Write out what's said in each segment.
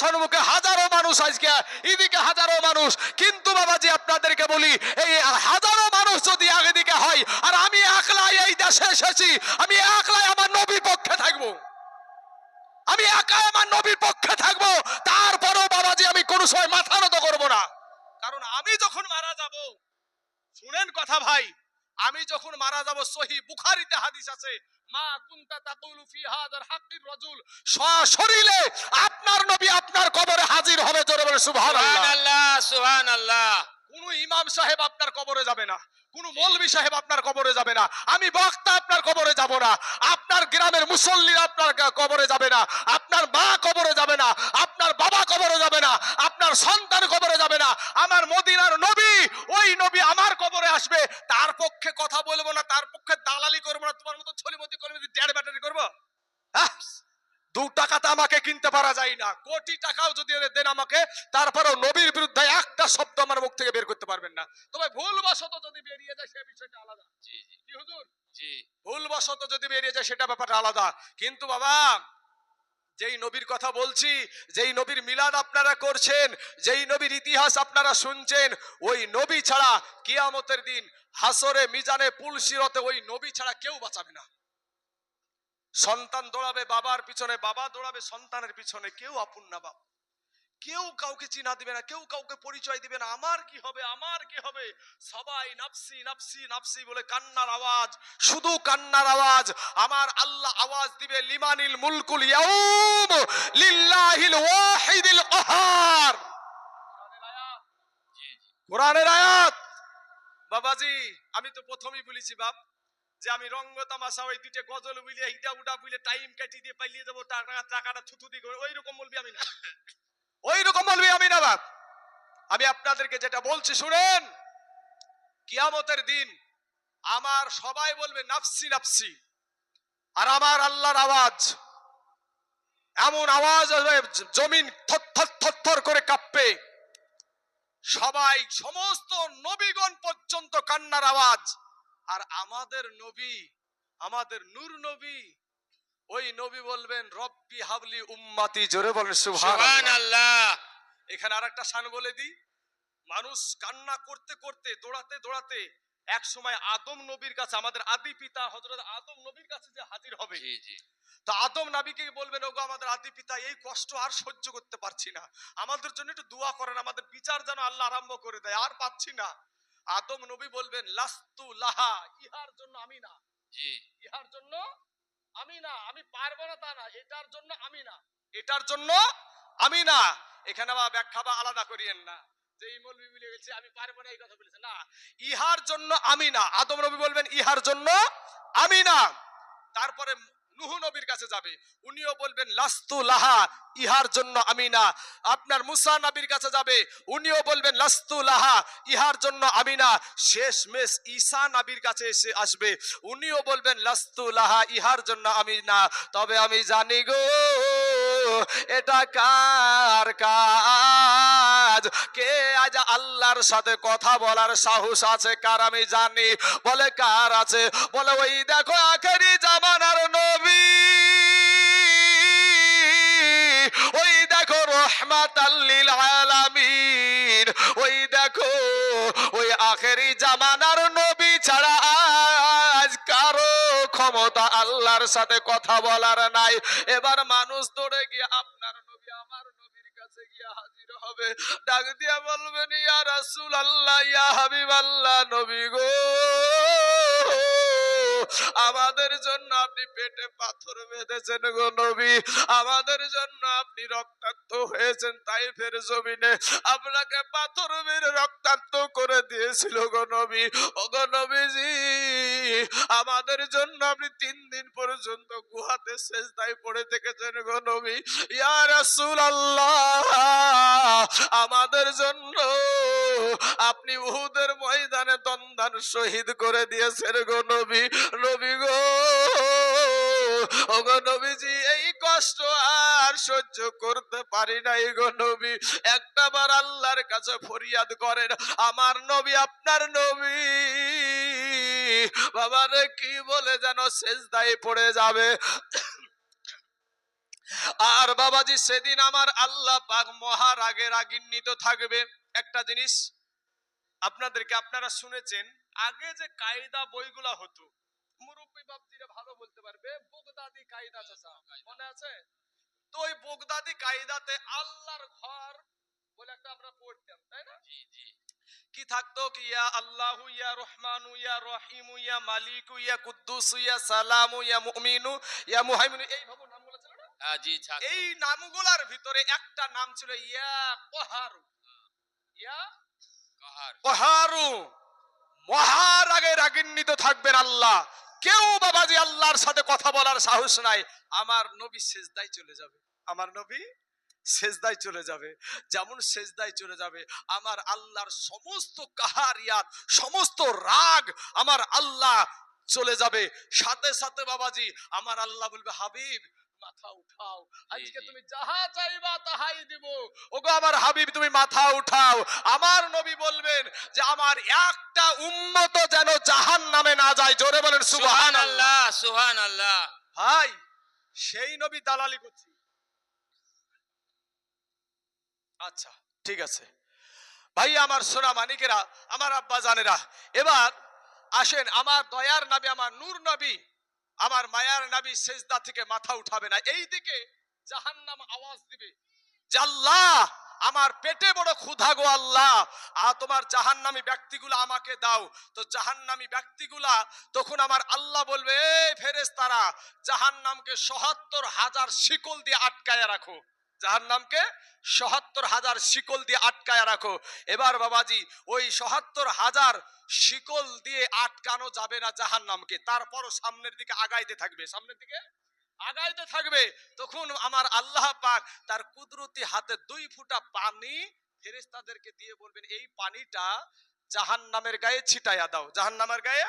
সম্মুখে হাজারো মানুষ, আজকে এদিকে হাজারো মানুষ, কিন্তু বাবাজি আপনাদেরকে বলি এই হাজারো মানুষ যদি একদিকে হয় আর আমি একলাই এই দেশে এসেছি, আমি একলাই আমার নবীর পক্ষে থাকবো, আমি একাই আমার নবীর পক্ষে থাকবো, তারপরেও বাবাজি আমি কোনো সময় মাথা নত করবো না। কারণ আমি যখন মারা যাব, শুনেন কথা ভাই, আমি যখন মারা যাব, সহিহ বুখারীতে হাদিস আছে, মা কুনতা তাকুলু ফি হাযার হাক্কির রাজুল, সশরীরে আপনার নবী আপনার কবরে হাজির হবে। জোরে বলে সুবহানাল্লাহ, সুবহানাল্লাহ, সুবহানাল্লাহ। কোন ইমাম সাহেব আপনার কবরে যাবে না, কোন মৌলভী সাহেব আপনার কবরে যাবে না, আমি বক্তা আপনার কবরে যাব না, আপনার গ্রামের মুসল্লিরা আপনার কবরে যাবে না, আপনার মা কবরে যাবে না, আপনার বাবা কবরে যাবে না, আপনার সন্তান কবরে যাবে না, আমার মদিনার নবী, ওই নবী আমার কবরে আসবে। তার পক্ষে কথা বলবো না, তার পক্ষে দালালি করবো না, তোমার মতো ছলিমতি কর্মী ড্যাড ব্যাটারি করবো? হ্যাঁ, 2 টাকাতে আমাকে কিনতে পারা যায় না, কোটি টাকাও যদি দেন আমাকে, তারপরেও নবীর বিরুদ্ধে একটা শব্দ আমার মুখ থেকে বের করতে পারবেন না। তবে ভুলবশত যদি বেরিয়ে যায় সে বিষয়টা আলাদা। জি জি কি হুজুর? জি, ভুলবশত যদি বেরিয়ে যায় সেটা ব্যাপারটা আলাদা। কিন্তু বাবা, যেই নবীর কথা বলছি, যেই নবীর মিলাদ আপনারা করছেন, যেই নবীর ইতিহাস আপনারা শুনছেন, ওই নবী ছাড়া কিয়ামতের দিন হাসরে মিজানে পুলসিরতে ওই নবী ছাড়া কেউ বাঁচাবে না। সন্তান দৌড়াবে বাবার পিছনে, বাবা দৌড়াবে সন্তানের পিছনে, কেউ আপন না বাপ, কেউ কাউকে চিনা দিবে না, কেউ কাউকে পরিচয় দিবে না। আমার কি হবে, আমার কি হবে, সবাই নাফসি নাফসি নাফসি বলে কান্নার আওয়াজ, শুধু কান্নার আওয়াজ। আমার আল্লাহ আওয়াজ দিবে, লিমানিল মুলকুল ইয়াউম লিল্লাহিল ওয়াহিদিল কাহার। কোরআনের আয়াত। বাবাজি আমি তো প্রথমেই বলেছি বাপ, যে আমি রঙ্গ তামাশা ওই দুইটা গজল বুলিয়ে হিটা উটা বুলিয়ে টাইম কাটিয়ে দিয়ে পালিয়ে যাবো, টাকাটা থুতু দিয়ে, ওই রকম বলবি আমি না, ওই রকম বলবি আমি না বাপ। আমি আপনাদেরকে যেটা বলছি শুনেন, কিয়ামতের দিন আমার সবাই বলবে নাফসি নাফসি, আর আমার আল্লাহর আওয়াজ, এমন আওয়াজ হবে জমিন থরথর থরথর করে কাঁপবে, সবাই সমস্ত নবীগণ পর্যন্ত কান্নার আওয়াজ। আর আমাদের নবী, আমাদের নূর নবী, ওই নবী বলবেন রব্বি হাবলি উম্মতি। জোরে বলেন সুবহানাল্লাহ। এখানে আরেকটা শান বলে দিই, মানুষ কান্না করতে করতে দৌড়াতে দৌড়াতে এক সময় আদম নবীর কাছে, আমাদের আদি পিতা হযরত আদম নবীর কাছে যে হাজির হবে, জি জি, তো আদম নবীকে বলবেন, ওগো আমাদের আদি পিতা, এই কষ্ট আর সহ্য করতে পারছি না, আমাদের জন্য একটু দোয়া করেন, আমাদের বিচার যেন আল্লাহ আরম্ভ করে দেয়, আর পাচ্ছি না। আদম নবী বলবেন লাস্তু লাহা, ইহার জন্য আমি না, জি, ইহার জন্য আমি না, আমি পারবো না তা না, এটার জন্য আমি না, এটার জন্য আমি না। এখানে আবার ব্যাখ্যা বা আলাদা করিয়েন না যে এই মৌলবী বলে গেছে আমি পারবো না, এই কথা বলেছে না, ইহার জন্য আমি না। আদম নবী বলবেন ইহার জন্য আমি না। তারপরে নূহ নবীর কাছে যাবে, উনিও বলবেন লাস্তু লাহা, ইহার জন্য আমি না। আপনার মুসা নবীর কাছে যাবে, উনিও বলবেন লাস্তু লাহা, ইহার জন্য আমি না। শেষমেশ ঈসা নবীর কাছে এসে আসবে, উনিও বলবেন লাস্তু লাহা, ইহার জন্য আমি না। তবে আমি জানি গো এটা কার কাজ, কে আজ আল্লাহর সাথে কথা বলার সাহস আছে কার, আমি জানি। বলে কার আছে, বলে ওই দেখো আখেরি জামানার নবী, ওই দেখো রহমাতাল লিল আলামিন, ওই দেখো ওই আখেরি জামানার নবী ছাড়া আজ কারো ক্ষমতা আল্লাহর সাথে কথা বলার নাই। এবার মানুষ দৌড়ে গিয়ে আপনার নবী আমার নবীর কাছে গিয়ে হাজির হবে, ডাক দিয়া বলবেন ইয়া রাসূলুল্লাহ, ইয়া হাবিবাল্লাহ, নবী গো, আমাদের জন্য আপনি পেটে পাথর বেঁধেছেন গো নবী, আমাদের জন্য আপনি রক্তাক্ত হয়েছেন তাইফের জমিনে, আপনাকে পাথর মেরে রক্তাক্ত করে দিয়েছিল গো নবী। ও গো নবীজি, আমাদের জন্য আপনি 3 দিন পর্যন্ত গুহাতে সেজদায় পড়ে থেকেছেন গো নবী। ইয়া রাসূলুল্লাহ, আমাদের জন্য আপনি উহুদের ময়দানে দন্দান শহীদ করে দিয়েছেন গো নবী। নবী গো, ও গো নবীজি, এই কষ্ট আর সহ্য করতে পারি নাই গো নবী, একটাবার আল্লাহর কাছে ফরিয়াদ করেন, আমার নবী আপনার নবী বাবারে কি বলে যেন সেজদায় পড়ে যাবে, আর বাবাজি সেদিন আমার আল্লাহ পাক মহারাগে রাগান্বিত থাকবে। একটা জিনিস আপনাদেরকে, আপনারা শুনেছেন আগে যে কায়দা বইগুলা হতো, মুরব্বী বাপজিরা ভালো বলতে পারবে, বগদাদি কায়দা, চাচা মনে আছে? তো ওই বগদাদি কায়দাতে আল্লাহর ঘর বলে একটা আমরা পড়তাম, তাই না? জি জি। কি থাকতো? কি ইয়া আল্লাহু ইয়া রহমানু ইয়া রহিমু ইয়া মালিকু ইয়া কুদ্দুস ইয়া সালামু ইয়া মুমিনু ইয়া মুহাইমিনু, এই ভাবে নামগুলো ছিল না? জি থাক। এই নামগুলার ভিতরে একটা নাম ছিল ইয়া কহারু। ইয়া কাহার। কহারু। মহারাগে রাগান্বিত থাকবেন আল্লাহ। কেউ বাবাজি আল্লাহর সাথে কথা বলার সাহস নাই। আমার নবী সেজদায় চলে যাবে, আমার নবী সেজদায় চলে যাবে। যেমন সেজদায় চলে যাবে, আমার আল্লাহর সমস্ত কাহারিয়াত, সমস্ত রাগ আমার আল্লাহ চলে যাবে। সাথে সাথে বাবাজি আমার আল্লাহ বলবে, হাবিব মাথা উঠাও, আজকে তুমি যাহা চাইবা তাহাই দিব। ওগো আমার হাবিব তুমি মাথা উঠাও। আমার নবী বলবেন যে আমার একটা উম্মত যেন জাহান্নামে না যায়। জোরে বলেন সুবহানাল্লাহ। সুবহানাল্লাহ সুবহানাল্লাহ। ভাই সেই নবী দালালি করছি। আচ্ছা ঠিক আছে ভাই, আমার সোনা মানিকেরা, আমার আব্বা জানেরা, এবার আসেন আমার দয়ার নবী, আমার নূর নবী, আমার মায়ার নবী সেজদা থেকে মাথা উঠাবে না। এই দিকে জাহান্নাম আওয়াজ দিবে যে আল্লাহ আমার পেটে বড় ক্ষুধা গো আল্লাহ, তোমার জাহান্নামী ব্যক্তিগুলো আমাকে দাও। তো জাহান্নামী ব্যক্তিগুলা তখন আমার আল্লাহ বলবে, এই ফেরেশতারা জাহান্নামকে ৭৭,০০০ শিকল দিয়ে আটকায়া রাখো, জাহান্নামকে ৭৭,০০০ শিকল দিয়ে আটকায়া রাখো। এবার বাবাজি ওই ৭৭,০০০ শিকল দিয়ে আটকানো যাবে না জাহান্নামকে, তারপরও সামনের দিকে আগাইতে থাকবে, সামনের দিকে আগাইতে থাকবে। তখন আমার আল্লাহ পাক তার কুদরতি হাতে ২ ফোঁটা পানি ফেরেশতাদেরকে দিয়ে বলবেন, এই পানিটা জাহান্নামের গায়ে ছিটাইয়া দাও, জাহান্নামের গায়ে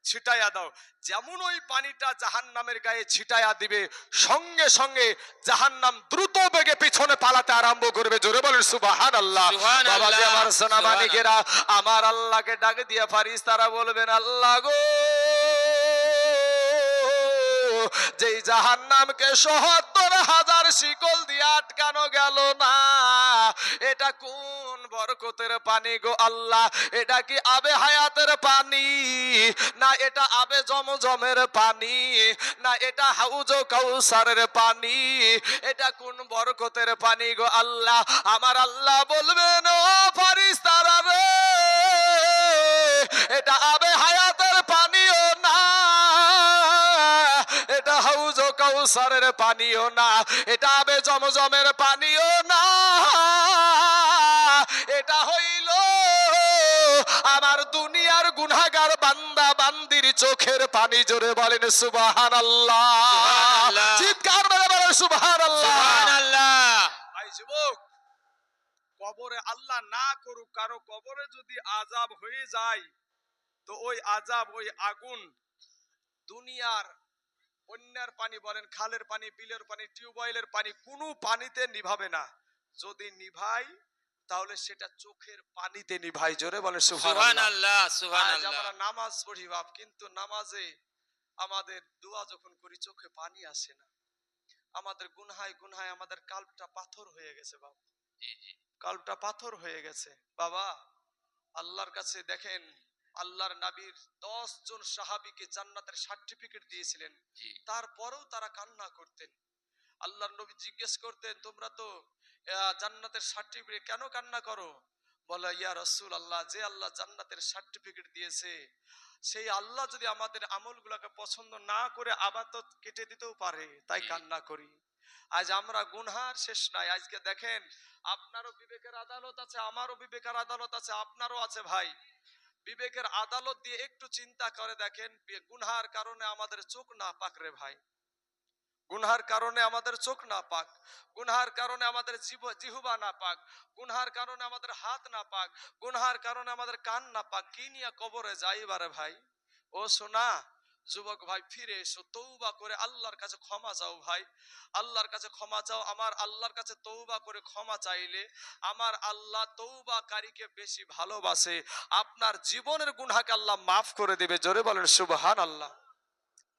ছিটাইয়া দাও। যেমন ওই পানিটা জাহান্নামের গায়ে ছিটাইয়া দিবে, সঙ্গে সঙ্গে জাহান্নাম দ্রুত বেগে পিছনে পালাতে আরম্ভ করবে। জোরে বলেন সুবহানাল্লাহ। বাবাজি আমার সোনা মানিকেরা, আমার আল্লাহকে ডাক দিয়া ফারিস্তারা বলবেন, আল্লাহ গো, যেই জাহান্নামকে ৭৭,০০০ শিকল দিয়ে আটকানো গেল না, এটা কোন বরকতের পানি গো আল্লাহ? এটা কি আবে হায়াতের পানি, না এটা আবে জমজমের পানি, না এটা হাউজ কাউসারের পানি? এটা কোন বরকতের পানি গো আল্লাহ? আমার আল্লাহ বলবেন, ও ফারিস্তারা রে, এটা আবে হায়াতের পানিও না, এটা হাউজ কাউসারের পানিও না, এটা আবে জমজমের পানিও না, এটা হইল আমার দুনিয়ার গুনাহগার বান্দা বান্দির চোখের পানি। জোরে বলেন সুবহানাল্লাহ। সুবহানাল্লাহ। চিৎকার মেরে বলেন সুবহানাল্লাহ। সুবহানাল্লাহ। ভাই যুবক, কবরে আল্লাহ না করুক, কারো কবরে যদি আযাব হয়ে যায়, তো ওই আযাব, ওই আগুন দুনিয়ার বন্যার পানি বলেন, খালের পানি, বিলের পানি, টিউবওয়েলের পানি, কোনো পানিতে নিভাবে না। যদি নিভাই তাহলে সেটা চোখের পানিতে নিভাই। জোরে বলেন সুবহানাল্লাহ। সুবহানাল্লাহ আজ সুবহানাল্লাহ। আমরা নামাজ পড়ি বাপ, কিন্তু নামাজে আমাদের দোয়া যখন করি চোখে পানি আসে না। আমাদের গুনহায় গুনহায় আমাদের কাল্পটা পাথর হয়ে গেছে বাপ, জি জি কাল্পটা পাথর হয়ে গেছে বাবা। আল্লাহর কাছে দেখেন, আল্লাহর নবীর ১০ জন সাহাবীকে জান্নাতের সার্টিফিকেট দিয়েছিলেন, জি। তারপরেও তারা কান্না করতেন। আল্লাহর নবী জিজ্ঞেস করতেন, তোমরা তো জান্নাতের সার্টিফিকেট কেন কান্না করো? বলে, ইয়া রাসূলুল্লাহ, যে আল্লাহ জান্নাতের সার্টিফিকেট দিয়েছে সেই আল্লাহ যদি আমাদের আমলগুলোকে পছন্দ না করে আবাদত কেটে দিতেও পারে, তাই কান্না করি। আজ আমরা গুনহার শেষ নাই। আজকে দেখেন, আপনারও বিবেকের আদালত আছে, আমারও বিবেকের আদালত আছে, আপনারও আছে ভাই। বিবেকের আদালত দিয়ে একটু চিন্তা করে দেখেন, গুনহার কারণে আমাদের চোখ না পাক রে ভাই, গুনহার কারণে আমাদের চোখ না পাক, গুনহার কারণে আমাদের জিহ্বা না পাক, গুনহার কারণে আমাদের হাত না পাক, গুনহার কারণে আমাদের কান না পাক, কি নিয়ে কবরে যাইবারে ভাই? ও সোনা যুবক ভাই, ফিরে এসো, তওবা করে আল্লাহর কাছে ক্ষমা চাও ভাই, আল্লাহর কাছে ক্ষমা চাও। আমার আল্লাহর কাছে তওবা করে ক্ষমা চাইলে আমার আল্লাহ তওবাকারীকে বেশি ভালোবাসে, আপনার জীবনের গুনাহকে আল্লাহ মাফ করে দিবে। জোরে বলেন সুবহানাল্লাহ।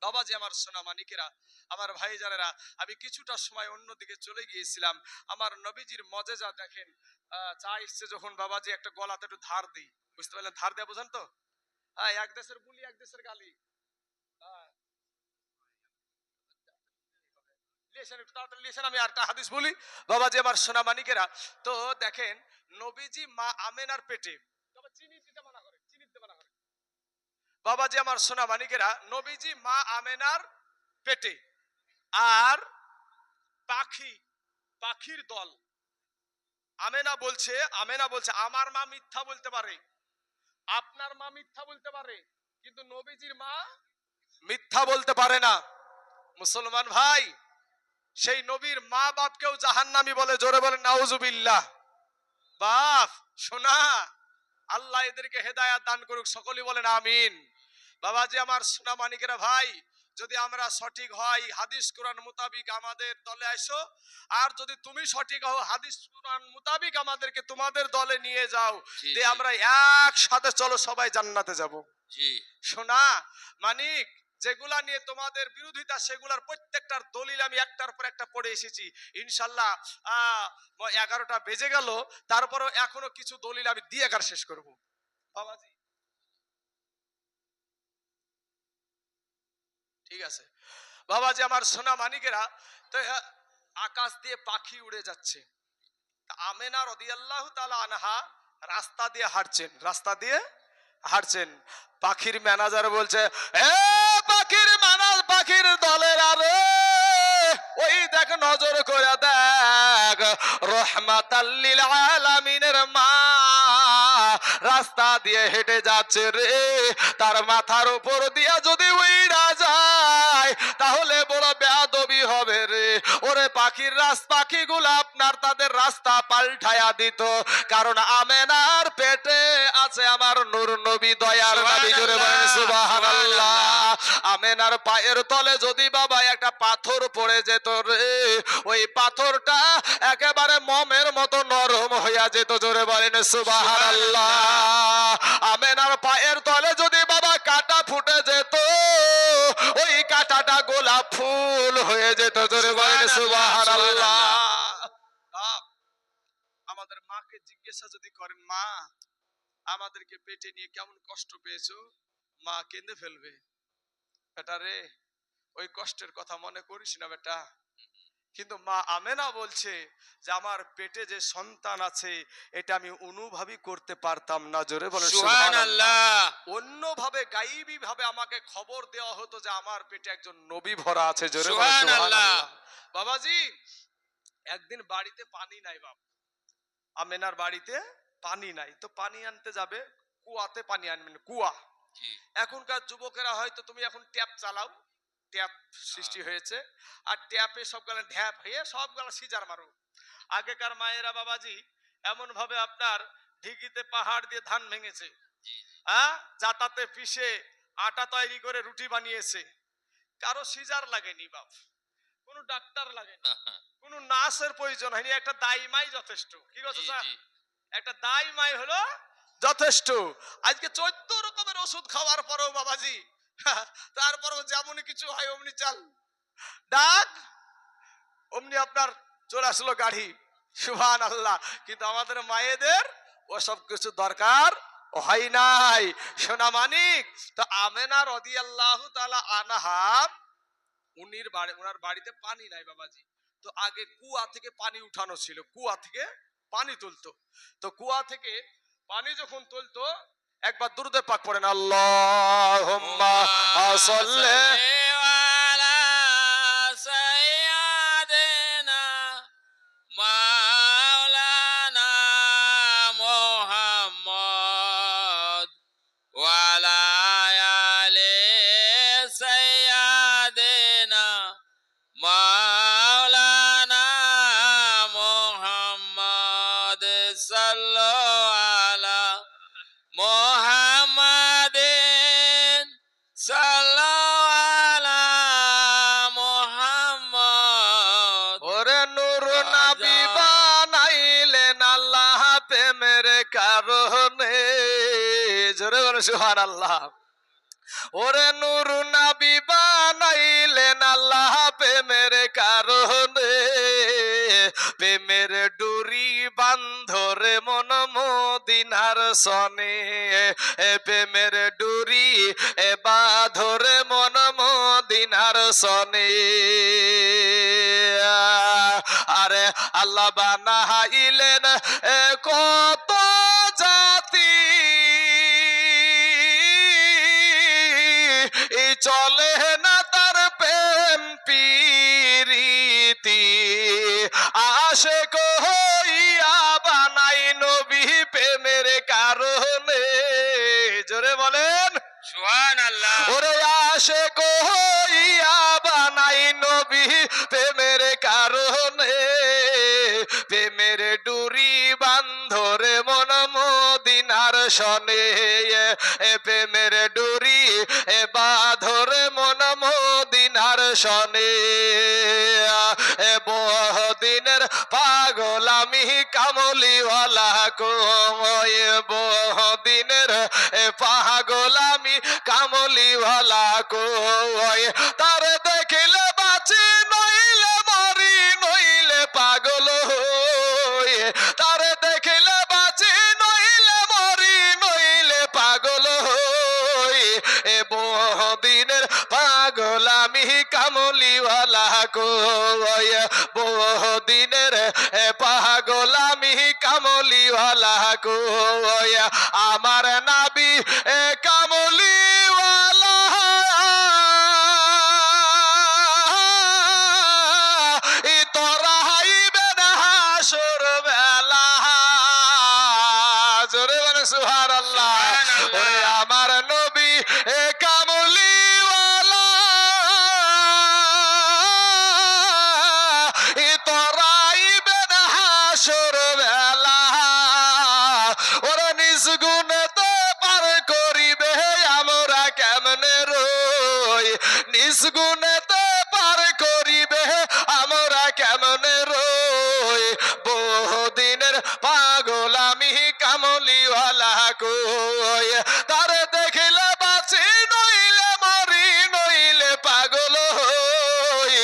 বাবাজি আমার সোনা মানিকেরা, আমার ভাই জানেরা, আমি কিছুটা সময় অন্যদিকে চলে গিয়েছিলাম। আমার নবীজির মজেজা দেখেন। চা এসছে যখন বাবাজি একটা গলাতে একটু ধার দিই, বুঝতে পারলেন? ধার দেয়া বোঝেন তো? হ্যাঁ, এক দেশের বুলি এক দেশের গালি। হ্যাঁ, লিয়েছেন, একটু তাড়াতাড়ি লিয়েছেন, আমি আরেকটা হাদিস বলি। বাবাজি আমার সোনা মানিকেরা, তো দেখেন নবীজি মা আমেনার পেটে, তবে চিনি দিতে মানা করে, চিনি দিতে মানা করে। বাবাজি আমার সোনা মানিকেরা, নবীজি মা আমেনার পেটে, আর পাখি, পাখির দল। আমেনা বলছে আমার মা মিথ্যা বলতে পারে, আপনার মা মিথ্যা বলতে পারে, কিন্তু নবীজির মা মিথ্যা বলতে পারে না। মুসলমান ভাই, সেই নবীর মা বাপকেও জাহান্নামী বলে, জোরে বলেন নাউজুবিল্লাহ। বাপ শোনা, আল্লাহ এদেরকে হেদায়াত দান করুক, সকলেই বলেন আমিন। বাবাজি আমার সোনা মানিকেরা ভাই, যদি আমরা সঠিক হয় হাদিস কোরআন মোতাবিক আমাদের দলে আইসো, আর যদি তুমি সঠিক হও হাদিস কোরআন মোতাবিক আমাদেরকে তোমাদের দলে নিয়ে যাও, জি, দিয়ে জি। আমরা একসাথে চলো সবাই জান্নাতে যাব। জি সোনা মানিক, যেগুলা নিয়ে তোমাদের বিরোধিতা সেগুলার প্রত্যেকটার দলিল আমি একটার পর একটা পড়ে এসেছি ইনশাল্লাহ। 11টা বেজে গেল, তারপরেও এখনো কিছু দলিল আমি দিয়ে একার শেষ করব। বাবাজি ঠিক আছে। বাবাজি আমার সোনা মানিকেরা, তো আকাশ দিয়ে পাখি উড়ে যাচ্ছে। তা আমেনা রাদিয়াল্লাহু তাআলা আনহা রাস্তা দিয়ে হাঁটছেন, রাস্তা দিয়ে হাঁটছেন। পাখির ম্যানেজার বলছে, এ পাখির দলের আরে, ওই দেখ নজর করে দেখ, রহমাতাল লিল আলামিনের মা রাস্তা দিয়ে হেঁটে যাচ্ছে রে, তার মাথার উপর দিয়া যদি উইড়া যায় তাহলে বড় বেয়াদবি হবে রে। ওরে পাখিগুলো আপনার তাদের রাস্তা পাল্টায়া দিত, কারণ আমেনার পেটে আছে আমার নূর নবী, দয়ার নবী, জোরে বলেন সুবহানাল্লাহ। আমেনার পায়ের তলে যদি বাবা একটা পাথর পড়ে যেত রে, ওই পাথরটা একেবারে মমের মতো নরম হইয়া যেত, জোরে বলেন সুবহানাল্লাহ। আমেনার পায়ের তলে যদি বাবা কাটা ফুটে যেত, ওই কাটাটা গোলাপ ফুল হয়ে যেত, জোরে বলেন সুবহানাল্লাহ। বাপ, আমাদের মাকে জিজ্ঞাসা যদি করেন, মা আমাদেরকে পেটে নিয়ে কেমন কষ্ট পেয়েছো, মা কেঁদে ফেলবে। বেটা রে, ওই কষ্টের কথা মনে করিস না বেটা। কিন্তু মা আমেনা বলছে যে আমার পেটে যে সন্তান আছে এটা আমি অনুভবই করতে পারতাম না, জোরে বলে সুবহানাল্লাহ। সুবহানাল্লাহ। অন্যভাবে গায়েবী ভাবে আমাকে খবর দেওয়া হতো যে আমার পেটে একজন নবী ভরা আছে, জোরে বলে সুবহানাল্লাহ। সুবহানাল্লাহ। বাবাজি একদিন বাড়িতে পানি নাই, বাপ আমেনার বাড়িতে পানি নাই, তো পানি আনতে যাবে, কুয়াতে পানি আনবেন, কুয়া। জি এখনকার যুবকেরা হয়তো তুমি এখন ট্যাপ চালাও, ট্যাপ সৃষ্টি হয়েছে, আর ট্যাপে সব গেলে ঢ্যাপ হয়ে সব গেলে সিজার মারো। আগেকার মায়েরা বাবাজি এমন ভাবে আপনার ঢিকিতে পাহাড় দিয়ে ধান ভেঙেছে, জি জাতাতে পিষে আটা তৈরি করে রুটি বানিয়েছে। কারো সিজার লাগেনি বাপ, কোনো ডাক্তার লাগেনি, কোনো নার্সের প্রয়োজন হয়নি, একটা দাই মাই যথেষ্ট। কি কথা জি স্যার? জি একটা দাই মাই হলো যথেষ্ট। আজকে 14 রকমের ওষুধ খাওয়ার পরেও বাবাজি, তারপরেও যেমন কিছু হয় অমনি চাল ডাক, অমনি আপনার চলে আসলো গাড়ি, সুবহানাল্লাহ। কিন্তু আমাদের মায়েদের ওসব কিছু দরকার হয় নাই, সোনা মানিক। তো আমেনা রাদিয়াল্লাহু তাআলা আনহা, ওনার বাড়িতে পানি নাই বাবাজি। তো আগে কুয়া থেকে পানি উঠানো ছিল, কুয়া থেকে পানি তুলতো। তো কুয়া থেকে পানি যখন তুলতো, একবার দুরূদে পাক পড়েন, আল্লাহুম্মা সাল্লি আলা সাইয়্যিদিনা মাওলানা মুহাম্মদ ওয়া আলা আলি সাইয়্যিদিনা মাওলানা মুহাম্মদ সাল্লাল্লাহু আলা মুহাম্মাদিন সাল্লাল্লাহু আলা মুহাম্মদ। ওরে নূর নবী বানাইলেন আল্লাহ প্রেমের কারণে, জোরে বলে সুবহানাল্লাহ। ওরে নূর নবী বানাইলেন আল্লাহ প্রেমের কারণে প্রেমের ডুরি বান্ধরে মন মদিনার সনে প্রেমের ডুরি বাঁধরে মন মদিনার সনে আরে আল্লাহ বানাইলেন কত জাতি চলে না তার প্রেম প্রীতি আশিক হইয়া বানাই নবী প্রেমের কারণে জোরে বলেন সুবহানাল্লাহ। ওরে আশিক হইয়া বানাই নবী প্রেমের কারণে প্রেমের ডুরি বান্ধরে মন মদিনার সনে প্রেমের ডুরি বাঁধরে মন মদিনার সনে বহুদিনের পাগল আমি কামলিওয়ালা কই বহুদিনের পাগল আমি কামলিওয়ালা কই তার দেখিলে বাঁচি নইলে মরি নইলে পাগল হই তার দেখিলে বাঁচি নইলে মরি নইলে পাগল হই বহুদিনের পাগল আমি কামলিওয়ালা কই বহুদিনের পাগল আমি কামলিওয়ালা কই আমার নাবি কামলিওয়ালা তোরা হাইবে না হাসর বেলা জোরে বলে সুবহানাল্লাহ ওরে আমার নবী কামলিওয়ালা তোরা হাইবে না হাসর বেলা ওরে নিজ গুণেতে পার করিবে আমরা কেমনে রই নিজ গুণেতে পার করিবে আমরা কেমনে রই বহুদিনের পাগল আমি কামলিওয়ালা কই তার দেখিলে বাঁচি নইলে মরি নইলে পাগল হই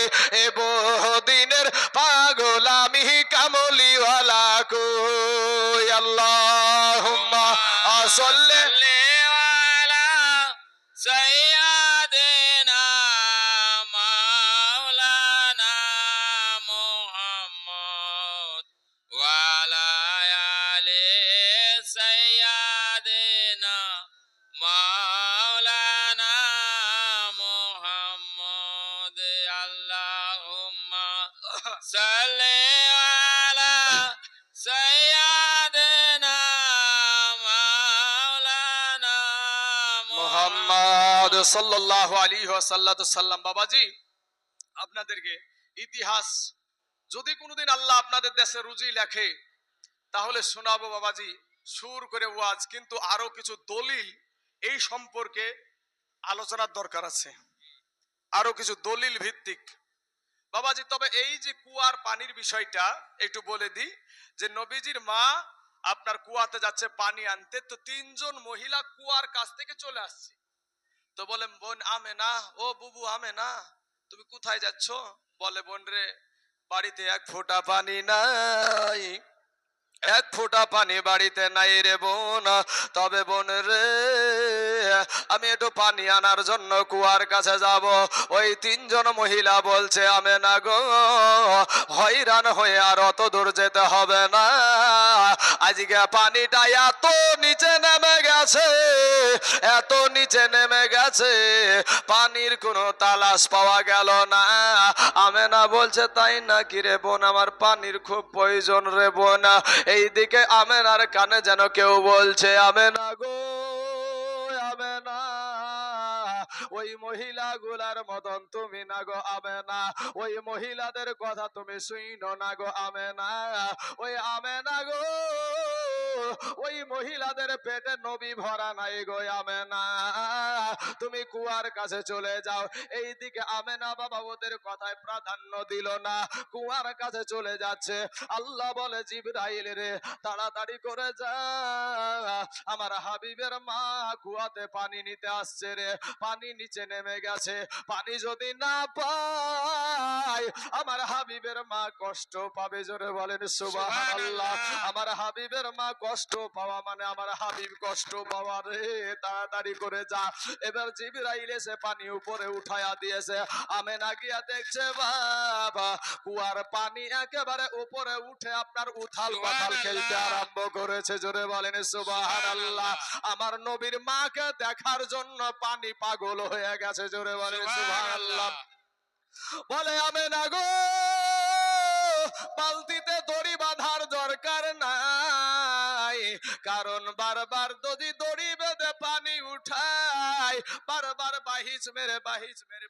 বহুদিনের পাগল আমি কামলিওয়ালা কই আল্লাহুম্মা সাল্লি আলা সাইয়্যিদিনা মাওলানা মুহাম্মদ ওয়া আলা আলি সাইয়্যিদিনা মাওলানা মুহাম্মদ আল্লাহুম্মা সাল্লি আলা সাইয়্যিদিনা মাওলানা মুহাম্মদ সাল্লাল্লাহু আলাইহি ওয়াসাল্লাম বাবাজি আপনাদেরকে ইতিহাস যদি কোনোদিন আল্লাহ আপনাদের দেশে রুজি লেখে তাহলে শোনাবো বাবাজি সুর করে ওয়াজ কিন্তু আরো কিছু দলিল এই সম্পর্কে আলোচনার দরকার আছে আরো কিছু দলিল ভিত্তিক বাবাজি তবে এই যে কুয়ার পানির বিষয়টা একটু বলে দিই যে নবীজির মা আপনার কুয়াতে যাচ্ছে পানি আনতে তো তিনজন মহিলা কুয়ার কাছ থেকে চলে আসছে তো বলেন বোন আমেনা ও বুবু আমেনা তুমি কোথায় যাচ্ছ বলে বোন রে বাড়িতে এক ফোঁটা পানি নাই এক ফোঁটা পানি বাড়িতে নাই রে বোন তবে বোন রে আমি একটু পানি আনার জন্য কুয়ার কাছে যাব ওই তিনজন মহিলা বলছে আমি না গো হয়রান হয়ে আর অত দূর যেতে হবে না আজকে পানিটা এত নিচে নেমে গেছে এত নিচে নেমে গেছে পানির কোনো তালাশ পাওয়া গেল না আমি না বলছে তাই না কি রে বোন আমার পানির খুব প্রয়োজন রে বোন এইদিকে আমেনার কানে যেন কেউ বলছে আমেনা গো আমেনা ওই মহিলাগুলার মতন তুমি না গো আমেনা ওই মহিলাদের কথা তুমি শুনো না গো আমেনা ওই আমেনা গো ওই মহিলাদের পেটে নবী ভরা নাই গো আমেনা, তুমি কুয়ার কাছে চলে যাও। এইদিকে আমেনা বাবা ওদের কথায় প্রাধান্য দিল না, কুয়ার কাছে চলে যাচ্ছে। আল্লাহ বলে জিবরাইল রে তাড়াতাড়ি করে যা, আমার হাবিবের মা কুয়াতে পানি নিতে আসছে রে। পানি নিচে নেমে গেছে, পানি যদি না পায় আমার হাবিবের মা কষ্ট পাবে। জোরে বলেন সুবহানাল্লাহ। আমার হাবিবের মা কষ্ট পাওয়া মানে আমার হাবিব কষ্ট পাওয়া রে। তাড়াতাড়ি করে যা। এবার জিবরাইল এসে পানি উপরে উঠায়া দিয়েছে। আমেনা গিয়া দেখছে বাবা কুয়ার পানি একেবারে উপরে উঠে আপনার উথাল পাথাল খেলতে আরম্ভ করেছে। জোরে বলেন সুবহানাল্লাহ। আমার নবীর মাকে দেখার জন্য পানি পাগল হয়ে গেছে। জোরে বলেন সুবহানাল্লাহ। বলে আমেনা গো বালতিতে দড়ি বাঁধার দরকার নাই, কারণ বারবার যদি দড়ি বেঁধে পানি উঠায় বারবার বাহিজ মেরে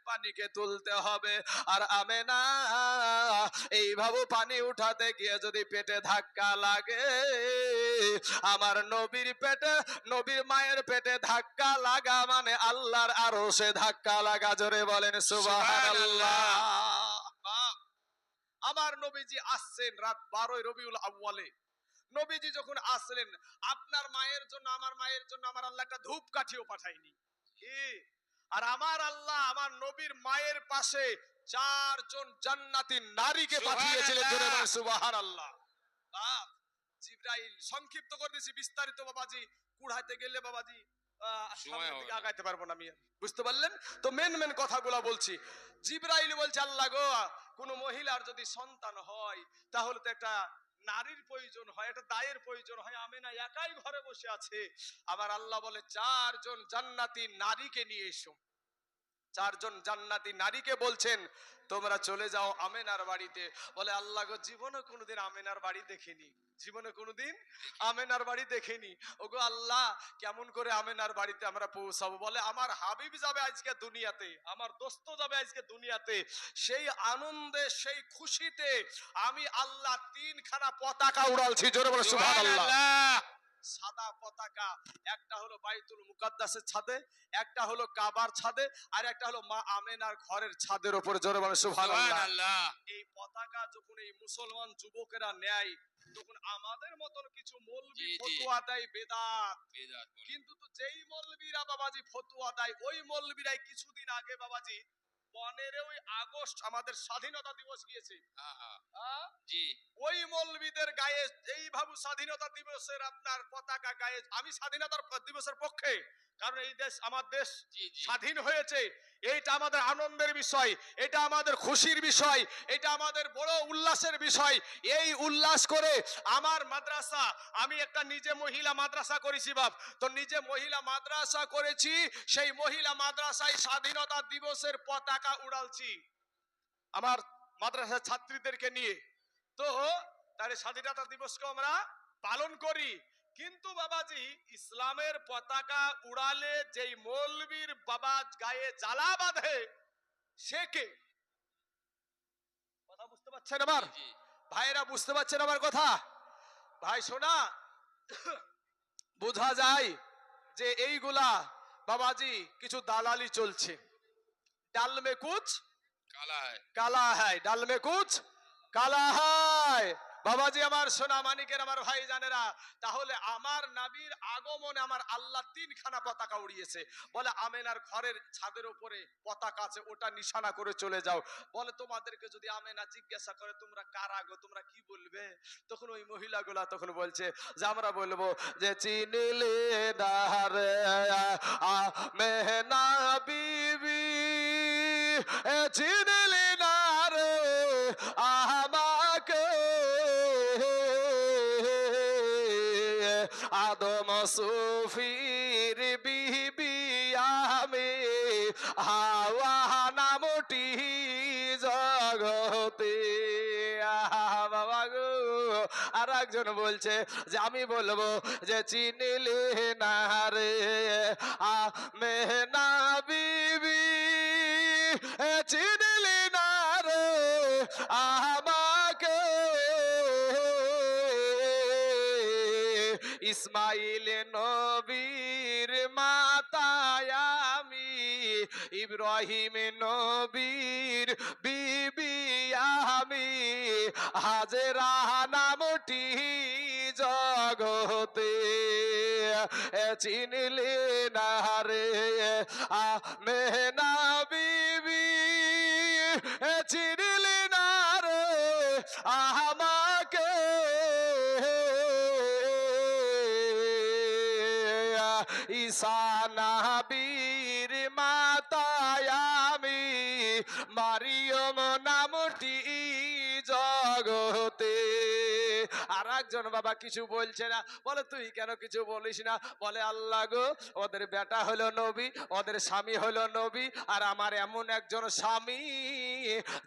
পানিকে তুলতে হবে। আর আমেনা এইভাবে পানি উঠাতে গিয়ে যদি পেটে ধাক্কা লাগে, আমার নবীর পেটে নবীর মায়ের পেটে ধাক্কা লাগা মানে আল্লাহর আরশে ধাক্কা লাগা। জোরে বলেন সুবহানাল্লাহ। আমার নবীজি আসছেন রাত 12 রবিউল আউয়ালে। নবীজি যখন আসলেন আপনার মায়ের জন্য আমার মায়ের জন্য আমার আল্লাহ একটা ধূপকাঠিও পাঠায়নি। কি? আর আমার আল্লাহ আমার নবীর মায়ের পাশে 4 জন জান্নাতি নারীকে পাঠিয়েছিলেন। জোরে বলেন সুবহানাল্লাহ। জিবরাইল সংক্ষিপ্ত করে দিয়েছি, বিস্তারিত বাবাজি কুড়াইতে গেলে বাবাজি সামনের দিকে আগাইতে পারবো না আমি। বুঝতে পারলেন তো? মেন কথাগুলো বলছি। জিবরাইল বলছে আল্লাহ গো কোন মহিলার যদি সন্তান হয় তাহলে তো একটা নারীর প্রয়োজন হয়, একটা দায়ের প্রয়োজন হয়। আমেনা একাই ঘরে বসে আছে। আমার আল্লাহ বলে 4 জন জান্নাতি নারীকে নিয়ে এসো। 4 জন জান্নাতি নারীকে বলছেন তোমরা চলে যাও আমেনার বাড়িতে। বলে আল্লাহ গো জীবনে কোনোদিন আমেনার বাড়ি দেখিনি, জীবনে কোনোদিন আমেনার বাড়ি দেখিনি। ওগো আল্লাহ কেমন করে আমেনার বাড়িতে আমরা পৌঁছাবো? বলে আমার হাবিব যাবে আজকে দুনিয়াতে, আমার দোস্ত যাবে আজকে দুনিয়াতে। সেই আনন্দে সেই খুশিতে আমি আল্লাহ 3খানা পতাকা উড়ালছি। জোরে বলে সুবহানাল্লাহ। সাদা পতাকা, একটা হলো বাইতুল মুকাদ্দাসের ছাদে, একটা হলো কাবার ছাদে, আর একটা হলো মা আমেনার ঘরের ছাদের উপরে। জোরে বলে সুবহানাল্লাহ। এই পতাকা যখন এই মুসলমান যুবকেরা নেয় তখন আমাদের মতন কিছু মৌলবি ফতোয়া দেয় বেদাত। কিন্তু তো যেই মৌলবিরা বাবাজি ফতোয়া দেয় ওই মৌলবিরাই কিছুদিন আগে বাবাজি 15ই আগস্ট আমাদের স্বাধীনতা দিবস গিয়েছে। ওই মৌলবীদের গায়ে এইভাবে স্বাধীনতা দিবসের আপনার পতাকা গায়ে। আমি স্বাধীনতা দিবসের পক্ষে, কারণ এই দেশ আমার দেশ স্বাধীন হয়েছে, এইটা আমাদের আনন্দের বিষয়, এটা আমাদের খুশির বিষয়, এটা আমাদের বড় উল্লাসের বিষয়। এই উল্লাস করে আমার মাদ্রাসা, আমি একটা নিজে মহিলা মাদ্রাসা করেছি বাপ, তো নিজে মহিলা মাদ্রাসা করেছি, সেই মহিলা মাদ্রাসায় স্বাধীনতা দিবসের পতাকা উড়ালছি আমার মাদ্রাসার ছাত্রীদেরকে নিয়ে। তো তার স্বাধীনতা দিবসকে আমরা পালন করি। কিন্তু বাবাজি ইসলামের পতাকা উড়ালে যেই মৌলবীর বাবা গায়ে জ্বালা বাঁধে সে কে? কথা বুঝতে পারছেন আমার ভাইরা? বুঝতে পারছেন আমার কথা? ভাই শোনা বোঝা যায় যে এইগুলা বাবাজি কিছু দালালি চলছে। ডাল মে কুছ কালা হ্যায়, ডাল মে কুছ কালা হ্যায়। বাবাজি আমার সোনা মানিকের আমার ভাই জানেরা, তাহলে আমার নবীর আগমনে আমার আল্লাহ 3খানা পতাকা উড়িয়েছে। বলে আমেনার ঘরের ছাদের উপরে পতাকা আছে, ওটা নিশানা করে চলে যাও। বলে তোমাদেরকে যদি আমেনা জিজ্ঞাসা করে তোমরা কারা গো, তোমরা কি বলবে? তখন ওই মহিলাগুলা তখন বলছে যে আমরা বলবো যে চিনিলে না রে আমেনা বিবি, চিনিলে না রে আমাকে, আদম সুফির বিবি আমি, হাওয়া নামটি জগতে। বাবা গো। আর একজন বলছে যে আমি বলবো যে চিনিলে না রে আমেনা বিবি, চিনিলে না রে আমাকে, ইসমাইল নবীর মাতায় আমি, ইব্রাহিম নবীর বিবি আমি, হাজেরা নামটি জগতে চিনলে না রে আমেনা বিবি, চিনলে না রে আমাকে, ঈসা নবীর মাতায় আমি, মারিয়ম নামটি জগতে। আর একজন বাবা কিছু বলছে না, বলে তুই কেন কিছু বলিস না? বলে আল্লাহ গো, ওদের বেটা হলো নবী, ওদের স্বামী হলো নবী, আর আমার এমন একজন স্বামী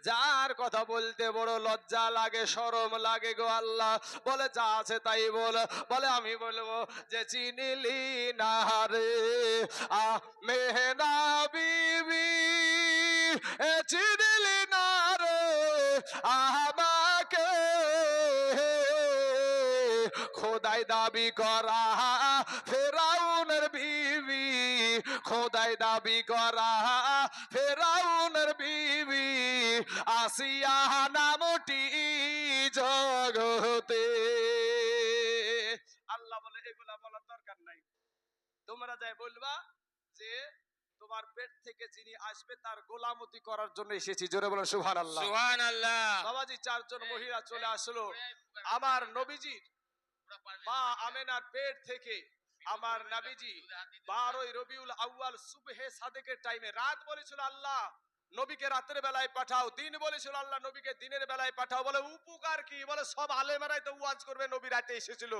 যার কথা বলতে বড় লজ্জা লাগে, শরম লাগে গো আল্লাহ। বলে যা আছে তাই বল। বলে আমি বলবো যে চিনিলি না রে মেহনা বিবি, চিনিলি না রে আমাকে, খোদাই দাবি করা ফেরাউনের বিবি, খোদাই দাবি করা ফেরাউনের বিবি, আসিয়া নামটি জগতে। আল্লাহ বলে এগুলা বলার দরকার নাই, তোমরা যাই বলবা যে তোমার পেট থেকে যিনি আসবে তার গোলামতি করার জন্য এসেছি। জোরে বলো সুবহানাল্লাহ। সুবহানাল্লাহ। বাবাজি, চারজন মহিলা চলে আসলো আমার নবীজির মা আমেনার পেট থেকে। আমার নবীজি 12 রবিউল আউয়াল সুবহে সাদেকের টাইমে, রাত বলেছিল আল্লাহ নবীকে রাতের বেলায় পাঠাও, দিন বলেছিল আল্লাহ নবীকে দিনের বেলায় পাঠাও। বলে উপকার কি? বলে সব আলেমেরাই তো ওয়াজ করবে নবী রাতে এসেছিল,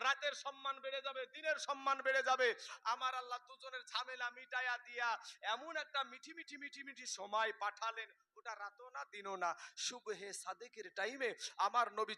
রাতের সম্মান বেড়ে যাবে, দিনের সম্মান বেড়ে যাবে। আমার আল্লাহ দুজনের ঝামেলা মিটায়া দিয়া এমন একটা মিঠি মিঠি মিঠি মিঠি সময় পাঠালেন, ওটা রাতও না দিনও না, সুবহে সাদেকের টাইমে আমার নবী